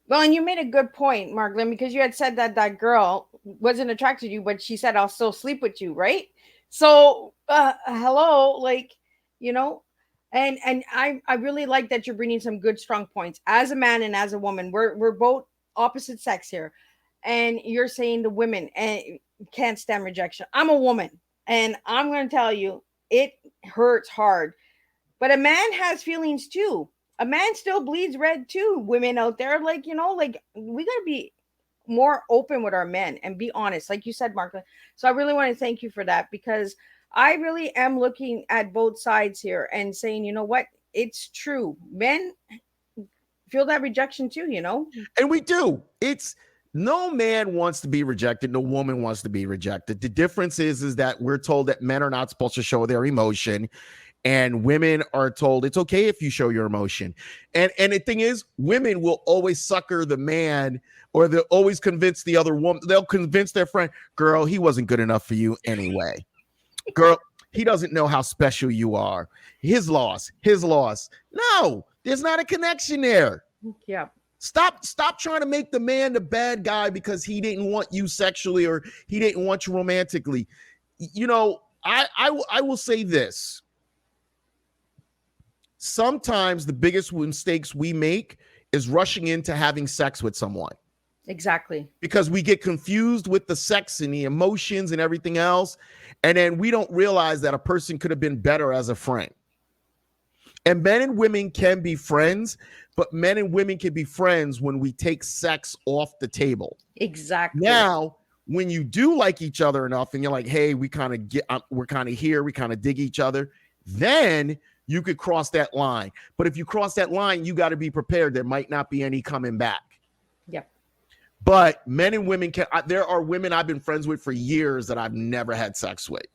Well, and you made a good point, Marklyn, because you had said that girl wasn't attracted to you, but she said, I'll still sleep with you, right? So, hello, and I really like that you're bringing some good, strong points. As a man and as a woman, we're both opposite sex here. And you're saying the women can't stand rejection. I'm a woman, and I'm going to tell you, it hurts hard. But a man has feelings too. A man still bleeds red too. Women out there, we got to be more open with our men and be honest, like you said, Marklyn. So I really want to thank you for that because I really am looking at both sides here and saying, you know what? It's true. Men feel that rejection too, And we do. No man wants to be rejected. No woman wants to be rejected. The difference is that we're told that men are not supposed to show their emotion and women are told it's okay if you show your emotion. And the thing is, women will always sucker the man or they'll always convince the other woman. They'll convince their friend, girl, he wasn't good enough for you anyway. Girl, he doesn't know how special you are. His loss. No, there's not a connection there. Yeah. Stop trying to make the man the bad guy because he didn't want you sexually or he didn't want you romantically. You know, I will say this. Sometimes the biggest mistakes we make is rushing into having sex with someone. Exactly. Because we get confused with the sex and the emotions and everything else. And then we don't realize that a person could have been better as a friend. And men and women can be friends, but men and women can be friends when we take sex off the table. Exactly. Now, when you do like each other enough and you're like, hey, we're kind of here, we kind of dig each other, then you could cross that line. But if you cross that line, you got to be prepared. There might not be any coming back. Yep. But men and women there are women I've been friends with for years that I've never had sex with.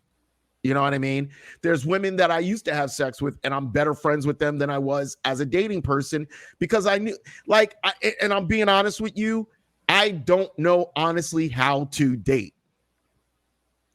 You know what I mean? There's women that I used to have sex with and I'm better friends with them than I was as a dating person because I knew, and I'm being honest with you, I don't know honestly how to date.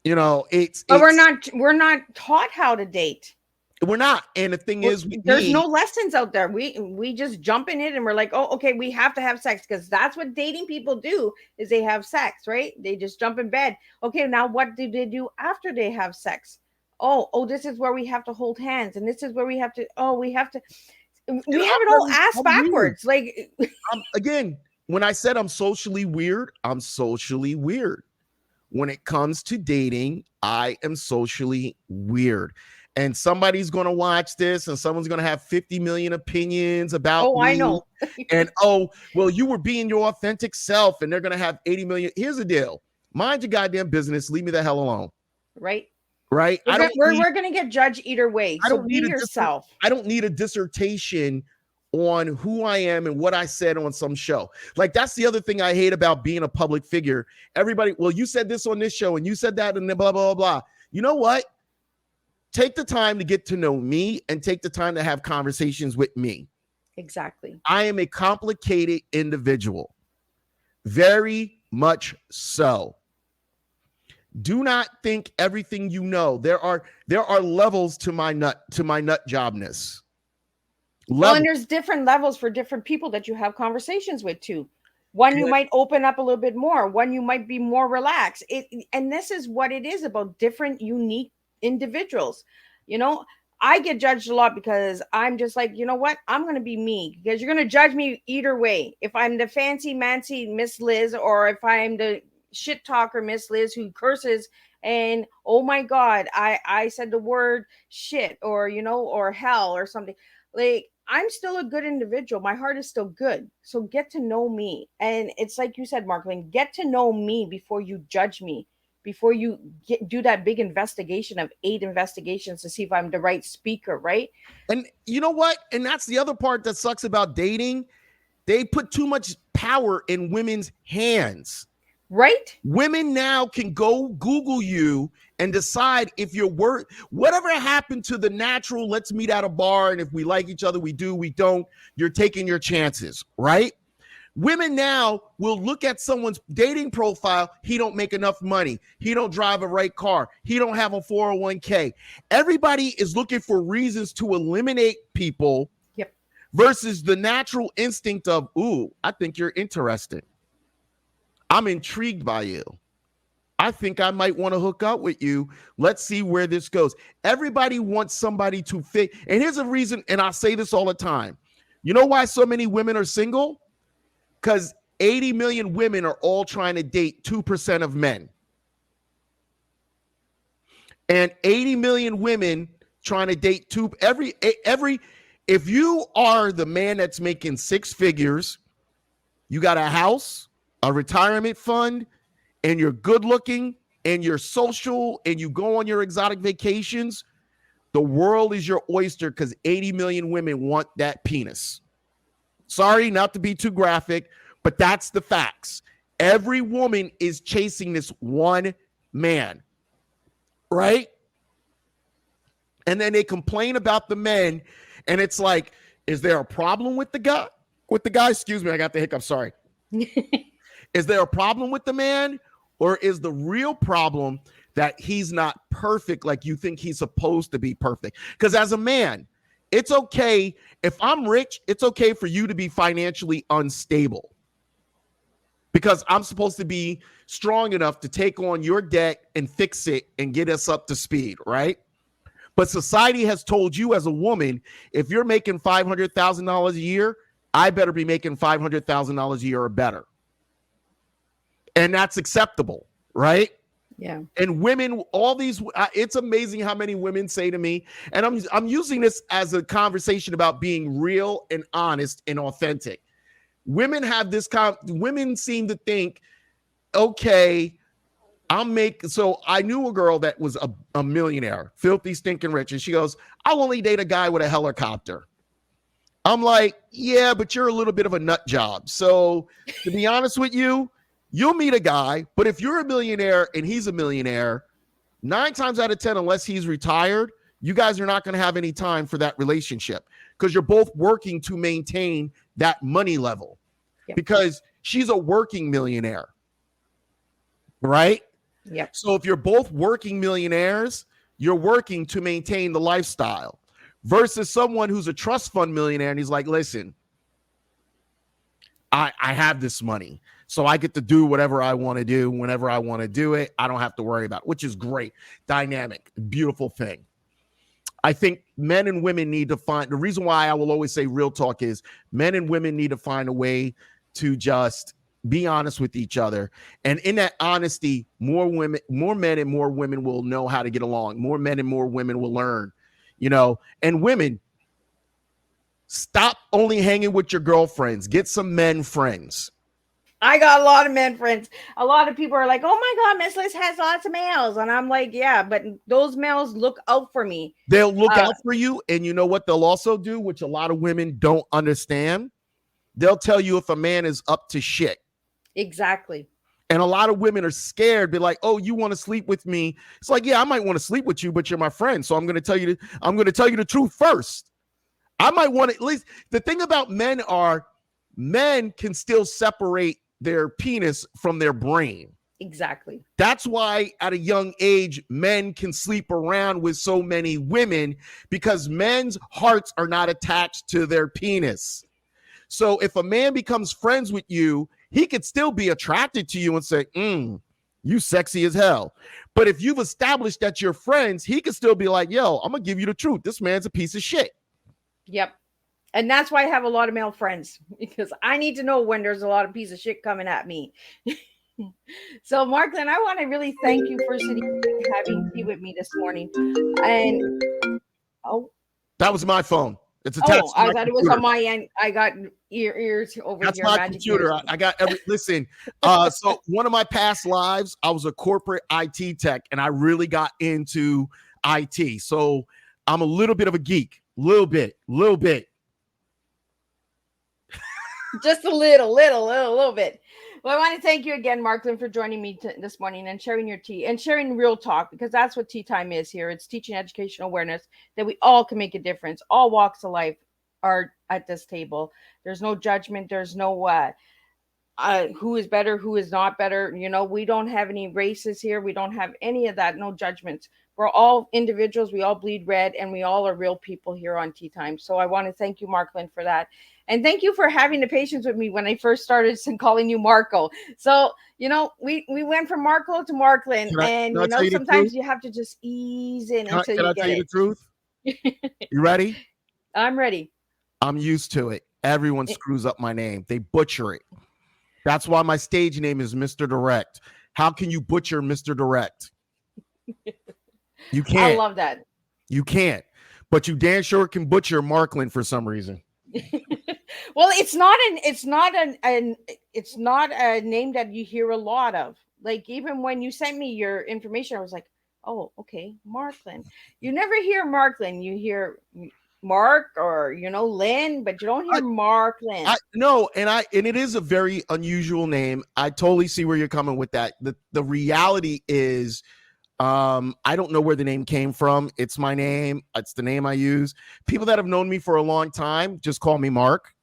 You know, but we're not taught how to date. We're not. And the thing is, there's no lessons out there. We just jump in it and we're like, oh, okay, we have to have sex because that's what dating people do is they have sex, right? They just jump in bed. Okay, now what do they do after they have sex? Oh, this is where we have to hold hands, and this is where we have to we have it all ass backwards. Weird. Like again, when I said I'm socially weird, I'm socially weird. When it comes to dating, I am socially weird. And somebody's going to watch this and someone's going to have 50 million opinions about me. I know. And, well, you were being your authentic self and they're going to have 80 million. Here's the deal. Mind your goddamn business. Leave me the hell alone. Right. Right. We're going to get judged either way. So be yourself. I don't need a dissertation on who I am and what I said on some show. Like, that's the other thing I hate about being a public figure. Everybody, well, you said this on this show and you said that and then blah, blah, blah, blah. You know what? Take the time to get to know me and take the time to have conversations with me. Exactly. I am a complicated individual. Very much so. Do not think everything you know. There are levels to my nut jobness. Well, and there's different levels for different people that you have conversations with too. One you might open up a little bit more. One you might be more relaxed. And this is what it is about different, unique individuals. You know, I get judged a lot because I'm just like, you know what? I'm going to be me because you're going to judge me either way. If I'm the fancy mancy Miss Liz or if I'm the shit talker Miss Liz who curses and oh my God, I said the word shit or, you know, or hell or something. Like, I'm still a good individual. My heart is still good. So get to know me. And it's like you said, Marklyn, get to know me before you judge me. Before you do that big investigation of 8 investigations to see if I'm the right speaker, right? And you know what? And that's the other part that sucks about dating. They put too much power in women's hands. Right? Women now can go Google you and decide if you're worth whatever happened to the natural, let's meet at a bar. And if we like each other, we do, we don't. You're taking your chances, right? Women now will look at someone's dating profile. He don't make enough money. He don't drive a right car. He don't have a 401k. Everybody is looking for reasons to eliminate people. Yep. Versus the natural instinct of, ooh, I think you're interesting. I'm intrigued by you. I think I might want to hook up with you. Let's see where this goes. Everybody wants somebody to fit. And here's a reason, and I say this all the time. You know why so many women are single? Because 80 million women are all trying to date 2% of men. And 80 million women trying to date if you are the man that's making 6 figures, you got a house, a retirement fund, and you're good looking and you're social and you go on your exotic vacations, the world is your oyster because 80 million women want that penis. Sorry, not to be too graphic, but that's the facts. Every woman is chasing this one man, right? And then they complain about the men, and it's like, is there a problem with the guy? Excuse me, I got the hiccup, sorry. Is there a problem with the man, or is the real problem that he's not perfect like you think he's supposed to be perfect. Because as a man, it's okay if I'm rich, it's okay for you to be financially unstable. Because I'm supposed to be strong enough to take on your debt and fix it and get us up to speed, right? But society has told you as a woman, if you're making $500,000 a year, I better be making $500,000 a year or better. And that's acceptable, right? Yeah. And women, all these, it's amazing how many women say to me, and I'm using this as a conversation about being real and honest and authentic. Women have this women seem to think, okay, so I knew a girl that was a millionaire, filthy, stinking rich. And she goes, I'll only date a guy with a helicopter. I'm like, yeah, but you're a little bit of a nut job. So to be honest with you, you'll meet a guy, but if you're a millionaire and he's a millionaire, 9 times out of 10, unless he's retired, you guys are not going to have any time for that relationship because you're both working to maintain that money level. Yep. Because she's a working millionaire, right? Yep. So if you're both working millionaires, you're working to maintain the lifestyle versus someone who's a trust fund millionaire and he's like, listen, I have this money, so I get to do whatever I want to do whenever I want to do it. I don't have to worry about it, which is great, dynamic, beautiful thing. I think men and women need to find, the reason why I will always say real talk is men and women need to find a way to just be honest with each other. And in that honesty, more men and more women will know how to get along. More men and more women will learn, and women, stop only hanging with your girlfriends. Get some men friends. I got a lot of men friends. A lot of people are like, oh my God, Miss Liz has lots of males. And I'm like, yeah, but those males look out for me. They'll look out for you. And you know what they'll also do, which a lot of women don't understand? They'll tell you if a man is up to shit. Exactly. And a lot of women are scared. Be like, oh, you want to sleep with me? It's like, yeah, I might want to sleep with you, but you're my friend. So I'm going to tell you the truth first. I might want to, at least the thing about men can still separate their penis from their brain. Exactly. That's why at a young age, men can sleep around with so many women because men's hearts are not attached to their penis. So if a man becomes friends with you, he could still be attracted to you and say, you sexy as hell. But if you've established that you're friends, he could still be like, yo, I'm going to give you the truth. This man's a piece of shit. Yep. And that's why I have a lot of male friends, because I need to know when there's a lot of piece of shit coming at me. So, Marklyn, I want to really thank you for having tea with me this morning. And that was my phone. It's attached. I thought it was on my end. I got ears over That's here. That's my computer. I got listen. So one of my past lives, I was a corporate IT tech, and I really got into IT. So I'm a little bit of a geek. Little bit. Just a little bit. Well, I want to thank you again, Marklyn, for joining me this morning and sharing your tea and sharing real talk, because that's what tea time is here. It's teaching educational awareness that we all can make a difference. All walks of life are at this table. There's no judgment. There's no who is better, who is not better. We don't have any races here. We don't have any of that. No judgments. We're all individuals. We all bleed red, and we all are real people here on Tea Time. So I want to thank you, Marklyn, for that. And thank you for having the patience with me when I first started calling you Marco. So, we went from Marco to Marklyn, and sometimes you have to just ease in until you get it. Can I tell you the truth? You ready? I'm ready. I'm used to it. Everyone screws up my name. They butcher it. That's why my stage name is Mr. Direct. How can you butcher Mr. Direct? You can't. I love that. You can't. But you damn sure can butcher Marklyn for some reason. Well, it's not a name that you hear a lot of. Like, even when you sent me your information, I was like, oh, okay, Marklyn. You never hear Marklyn. You hear Mark or Lynn, but you don't hear Marklyn. No, and it is a very unusual name. I totally see where you're coming with that. The reality is, I don't know where the name came from. It's my name. It's the name I use. People that have known me for a long time just call me Mark.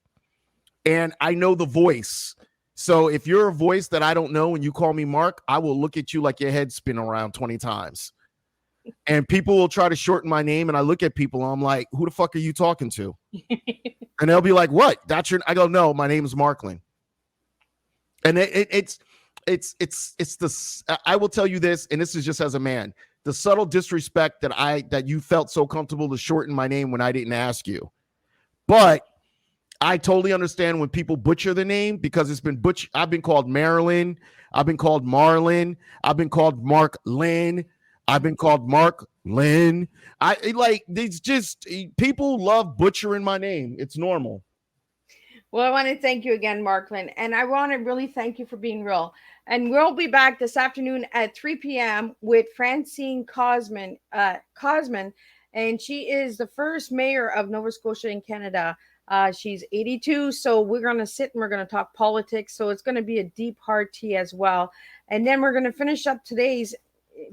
And I know the voice. So if you're a voice that I don't know and you call me Mark, I will look at you like your head spin around 20 times. And people will try to shorten my name, and I look at people and I'm like, who the fuck are you talking to? And they'll be like, what? That's your, I go, no, my name is Marklyn. And it's the, I will tell you this, and this is just as a man, the subtle disrespect that you felt so comfortable to shorten my name when I didn't ask you. But I totally understand when people butcher the name, because it's been butchered. I've been called Marilyn. I've been called Marlin. I've been called Mark Lynn. I've been called Mark Lynn. It's just, people love butchering my name. It's normal. Well, I want to thank you again, Marklyn, and I want to really thank you for being real. And we'll be back this afternoon at 3 p.m. with Francine Cosman, and she is the first mayor of Nova Scotia in Canada. She's 82, so we're going to sit and we're going to talk politics. So it's going to be a deep, hard tea as well. And then we're going to finish up today's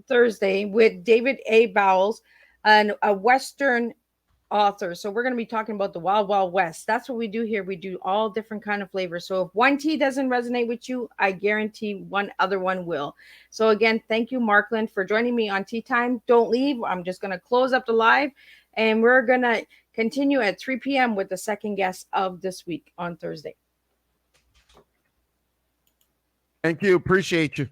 Thursday with David A. Bowles, a Western author. So we're going to be talking about the Wild Wild West. That's what we do here. We do all different kind of flavors. So if one tea doesn't resonate with you, I guarantee one other one will. So again, thank you, Marklyn, for joining me on Tea Time. Don't leave. I'm just going to close up the live, and we're going to continue at 3 p.m. with the second guest of this week on Thursday. Thank you. Appreciate you.